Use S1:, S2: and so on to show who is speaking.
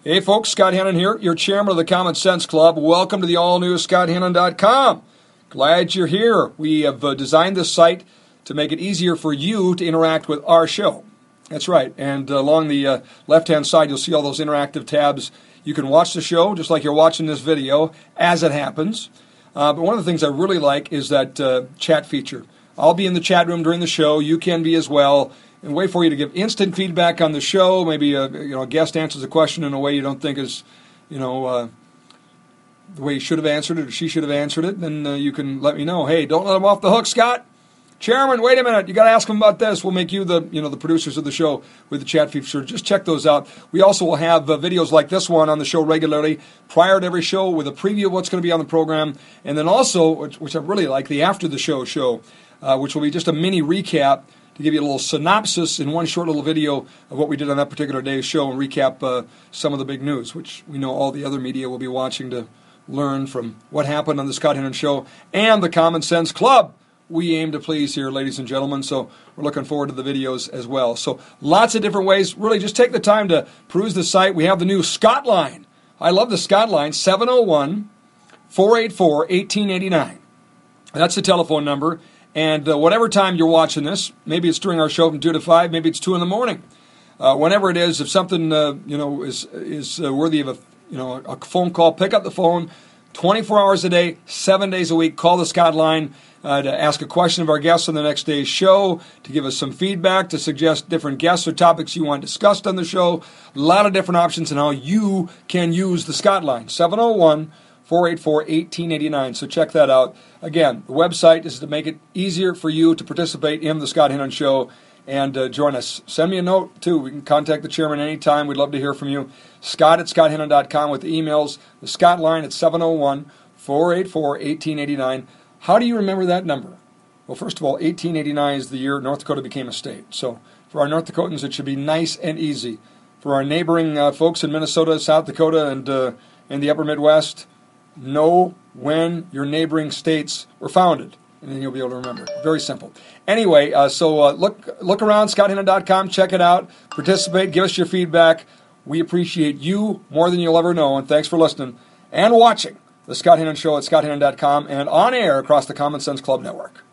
S1: Hey folks, Scott Hennen here, your chairman of the Common Sense Club. Welcome to the all-new ScottHennen.com. Glad you're here. We have designed this site to make it easier for you to interact with our show. That's right, and along the left-hand side you'll see all those interactive tabs. You can watch the show just like you're watching this video as it happens. But one of the things I really like is that chat feature. I'll be in the chat room during the show. You can be as well. And wait for you to give instant feedback on the show. Maybe a guest answers a question in a way you don't think is, the way you should have answered it or she should have answered it. Then you can let me know. Hey, don't let them off the hook, Scott. Chairman, wait a minute. You got to ask them about this. We'll make you the producers of the show with the chat feature. Just check those out. We also will have videos like this one on the show regularly prior to every show with a preview of what's going to be on the program, and then also, which I really like, the after the show, which will be just a mini recap to give you a little synopsis in one short little video of what we did on that particular day's show and recap some of the big news, which we know all the other media will be watching to learn from what happened on the Scott Hennen Show and the Common Sense Club. We aim to please here, ladies and gentlemen, so we're looking forward to the videos as well. So lots of different ways. Really, just take the time to peruse the site. We have the new Scott line. I love the Scott line, 701-484-1889. That's the telephone number. And whatever time you're watching this, maybe it's during our show from 2 to 5, maybe it's 2 in the morning. Whenever it is, if something is worthy of a phone call, pick up the phone. 24 hours a day, 7 days a week. Call the Scott line to ask a question of our guests on the next day's show, to give us some feedback, to suggest different guests or topics you want discussed on the show. A lot of different options on how you can use the Scott line. 701-484-1889. So check that out. Again, the website is to make it easier for you to participate in the Scott Hennen Show and join us. Send me a note, too. We can contact the chairman anytime. We'd love to hear from you. Scott at ScottHennen.com with the emails. The Scott line at 701-484-1889. How do you remember that number? Well, first of all, 1889 is the year North Dakota became a state. So for our North Dakotans, it should be nice and easy. For our neighboring folks in Minnesota, South Dakota, and in the upper Midwest, know when your neighboring states were founded, and then you'll be able to remember. Very simple. Anyway, so look around, ScottHennen.com, check it out, participate, give us your feedback. We appreciate you more than you'll ever know, and thanks for listening and watching the Scott Hennen Show at ScottHennen.com and on air across the Common Sense Club Network.